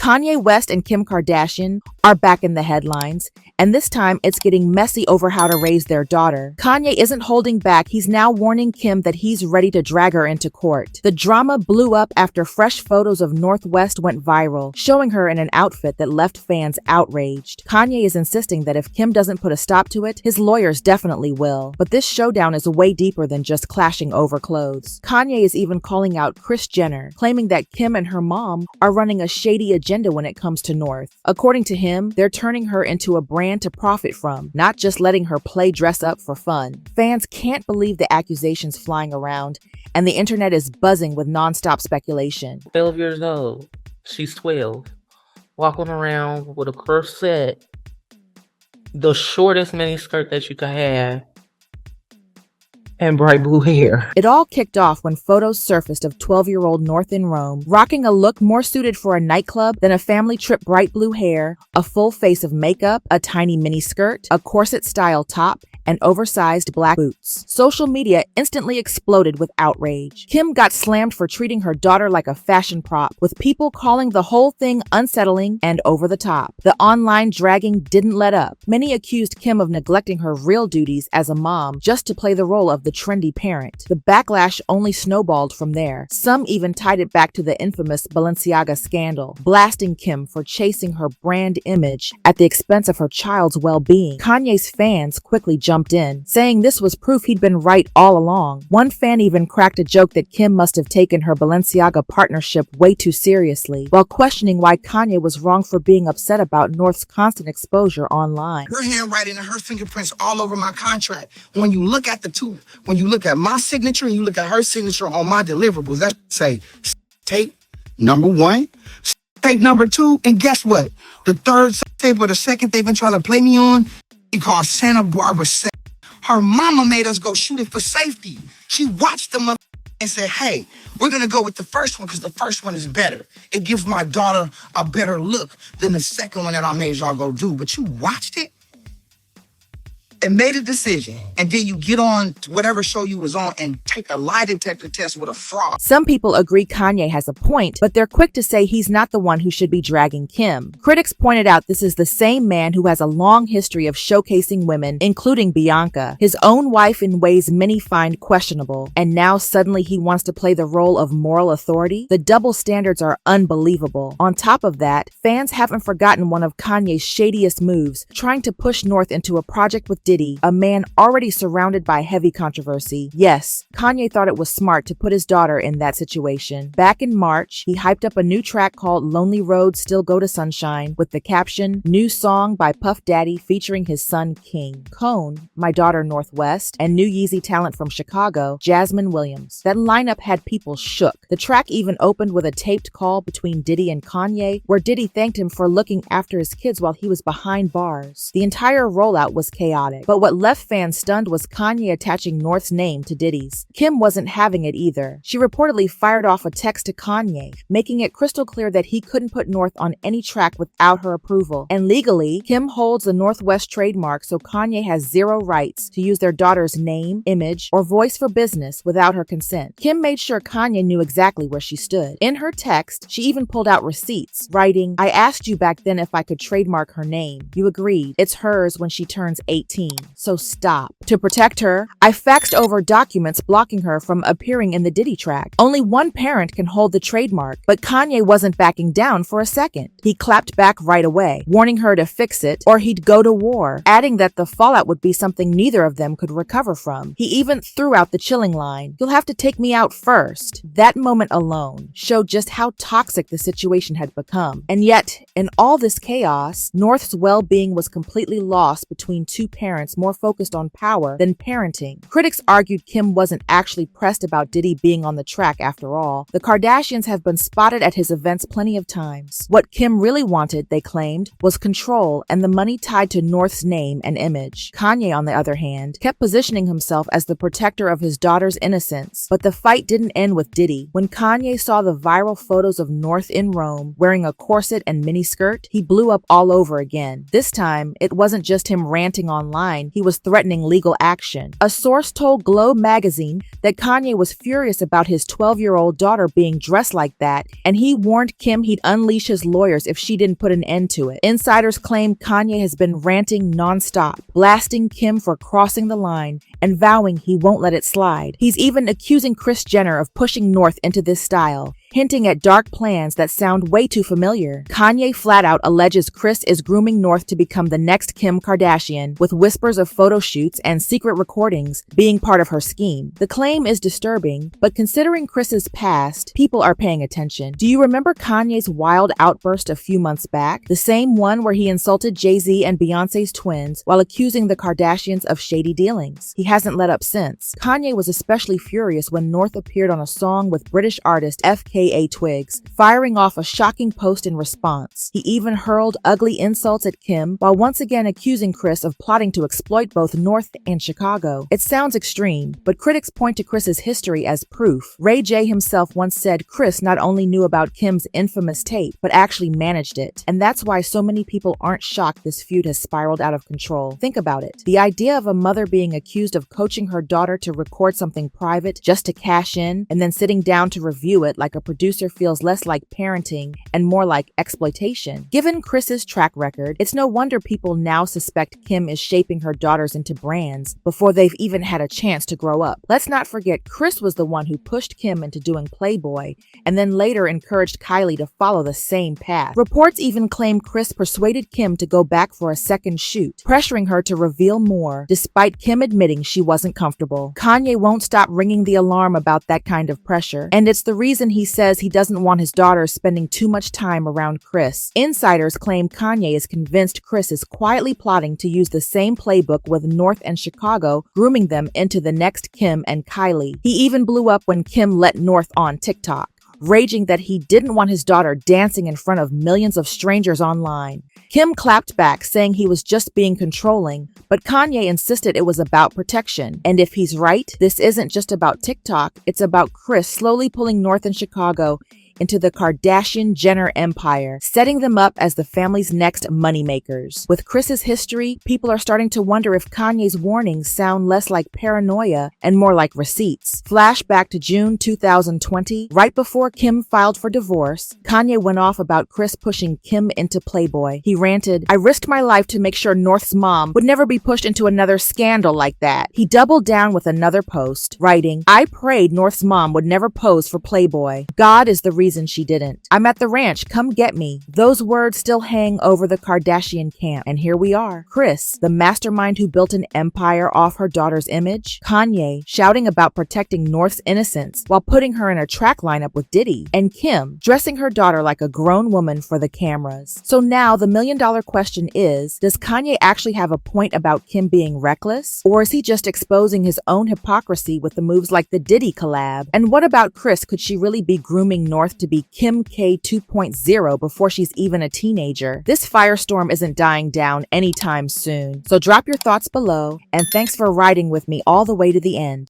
Kanye West and Kim Kardashian are back in the headlines, and this time it's getting messy over how to raise their daughter. Kanye isn't holding back. He's now warning Kim that he's ready to drag her into court. The drama blew up after fresh photos of North West went viral, showing her in an outfit that left fans outraged. Kanye is insisting that if Kim doesn't put a stop to it, his lawyers definitely will. But this showdown is way deeper than just clashing over clothes. Kanye is even calling out Kris Jenner, claiming that Kim and her mom are running a shady agenda when it comes to North. According to him, they're turning her into a brand to profit from, not just letting her play dress up for fun. Fans can't believe the accusations flying around, and the internet is buzzing with nonstop speculation. 12 years old. She's 12. Walking around with a corset, the shortest miniskirt that you could have, and bright blue hair. It all kicked off when photos surfaced of 12-year-old North in Rome, rocking a look more suited for a nightclub than a family trip. Bright blue hair, a full face of makeup, a tiny miniskirt, a corset-style top, and oversized black boots. Social media instantly exploded with outrage. Kim got slammed for treating her daughter like a fashion prop, with people calling the whole thing unsettling and over the top. The online dragging didn't let up. Many accused Kim of neglecting her real duties as a mom just to play the role of the trendy parent. The backlash only snowballed from there. Some even tied it back to the infamous Balenciaga scandal, blasting Kim for chasing her brand image at the expense of her child's well-being. Kanye's fans quickly jumped in, saying this was proof he'd been right all along. One fan even cracked a joke that Kim must have taken her Balenciaga partnership way too seriously, while questioning why Kanye was wrong for being upset about North's constant exposure online. Her handwriting and her fingerprints all over my contract. When you look at the two, when you look at my signature and you look at her signature on my deliverables, that say tape number 1, tape number 2, and guess what? The third tape or the second they've been trying to play me on, he called Santa Barbara 7. Her mama made us go shoot it for safety. She watched the mother and said, hey, we're gonna go with the first one because the first one is better. It gives my daughter a better look than the second one that I made y'all go do. But you watched it and made a decision, and then you get on to whatever show you was on and take a lie detector test with a fraud. Some people agree Kanye has a point, but they're quick to say he's not the one who should be dragging Kim. Critics pointed out this is the same man who has a long history of showcasing women, including Bianca, his own wife, in ways many find questionable, and now suddenly he wants to play the role of moral authority? The double standards are unbelievable. On top of that, fans haven't forgotten one of Kanye's shadiest moves, trying to push North into a project with Diddy, a man already surrounded by heavy controversy. Yes, Kanye thought it was smart to put his daughter in that situation. Back in March, he hyped up a new track called Lonely Roads Still Go to Sunshine with the caption, "New song by Puff Daddy featuring his son King, Cone, my daughter North West, and new Yeezy talent from Chicago, Jasmine Williams." That lineup had people shook. The track even opened with a taped call between Diddy and Kanye, where Diddy thanked him for looking after his kids while he was behind bars. The entire rollout was chaotic. But what left fans stunned was Kanye attaching North's name to Diddy's. Kim wasn't having it either. She reportedly fired off a text to Kanye, making it crystal clear that he couldn't put North on any track without her approval. And legally, Kim holds the Northwest trademark, so Kanye has zero rights to use their daughter's name, image, or voice for business without her consent. Kim made sure Kanye knew exactly where she stood. In her text, she even pulled out receipts, writing, "I asked you back then if I could trademark her name. You agreed. It's hers when she turns 18. So stop." To protect her, I faxed over documents blocking her from appearing in the Diddy track. Only one parent can hold the trademark, but Kanye wasn't backing down for a second. He clapped back right away, warning her to fix it or he'd go to war, adding that the fallout would be something neither of them could recover from. He even threw out the chilling line, "You'll have to take me out first." That moment alone showed just how toxic the situation had become. And yet, in all this chaos, North's well-being was completely lost between two parents more focused on power than parenting. Critics argued Kim wasn't actually pressed about Diddy being on the track after all. The Kardashians have been spotted at his events plenty of times. What Kim really wanted, they claimed, was control and the money tied to North's name and image. Kanye, on the other hand, kept positioning himself as the protector of his daughter's innocence. But the fight didn't end with Diddy. When Kanye saw the viral photos of North in Rome wearing a corset and miniskirt, he blew up all over again. This time, it wasn't just him ranting online. line, he was threatening legal action. A source told Globe magazine that Kanye was furious about his 12-year-old daughter being dressed like that, and he warned Kim he'd unleash his lawyers if she didn't put an end to it. Insiders claim Kanye has been ranting nonstop, blasting Kim for crossing the line and vowing he won't let it slide. He's even accusing Kris Jenner of pushing North into this style, hinting at dark plans that sound way too familiar. Kanye flat out alleges Kris is grooming North to become the next Kim Kardashian, with whispers of photo shoots and secret recordings being part of her scheme. The claim is disturbing, but considering Kris's past, people are paying attention. Do you remember Kanye's wild outburst a few months back? The same one where he insulted Jay-Z and Beyonce's twins while accusing the Kardashians of shady dealings. He hasn't let up since. Kanye was especially furious when North appeared on a song with British artist FKA Twigs, firing off a shocking post in response. He even hurled ugly insults at Kim while once again accusing Kris of plotting to exploit both North and Chicago. It sounds extreme, but critics point to Kris's history as proof. Ray J himself once said Kris not only knew about Kim's infamous tape, but actually managed it. And that's why so many people aren't shocked this feud has spiraled out of control. Think about it. The idea of a mother being accused of coaching her daughter to record something private just to cash in, and then sitting down to review it like a producer feels less like parenting and more like exploitation. Given Kris's track record, it's no wonder people now suspect Kim is shaping her daughters into brands before they've even had a chance to grow up. Let's not forget Kris was the one who pushed Kim into doing Playboy and then later encouraged Kylie to follow the same path. Reports even claim Kris persuaded Kim to go back for a second shoot, pressuring her to reveal more, despite Kim admitting she wasn't comfortable. Kanye won't stop ringing the alarm about that kind of pressure, and it's the reason he says he doesn't want his daughters spending too much time around Kris. Insiders claim Kanye is convinced Kris is quietly plotting to use the same playbook with North and Chicago, grooming them into the next Kim and Kylie. He even blew up when Kim let North on TikTok, raging that he didn't want his daughter dancing in front of millions of strangers online. Kim clapped back, saying he was just being controlling, but Kanye insisted it was about protection. And if he's right, this isn't just about TikTok, it's about Kris slowly pulling North and Chicago into the Kardashian-Jenner empire, setting them up as the family's next moneymakers. With Kris's history, people are starting to wonder if Kanye's warnings sound less like paranoia and more like receipts. Flashback to June 2020, right before Kim filed for divorce, Kanye went off about Kris pushing Kim into Playboy. He ranted, "I risked my life to make sure North's mom would never be pushed into another scandal like that." He doubled down with another post, writing, "I prayed North's mom would never pose for Playboy. God is the reason she didn't. I'm at the ranch, come get me." Those words still hang over the Kardashian camp, and here we are. Kris, the mastermind who built an empire off her daughter's image. Kanye, shouting about protecting North's innocence while putting her in a track lineup with Diddy. And Kim, dressing her daughter like a grown woman for the cameras. So now the million-dollar question is, does Kanye actually have a point about Kim being reckless? Or is he just exposing his own hypocrisy with the moves like the Diddy collab? And what about Kris? Could she really be grooming North to be Kim K 2.0 before she's even a teenager? This firestorm isn't dying down anytime soon. So drop your thoughts below, and thanks for riding with me all the way to the end.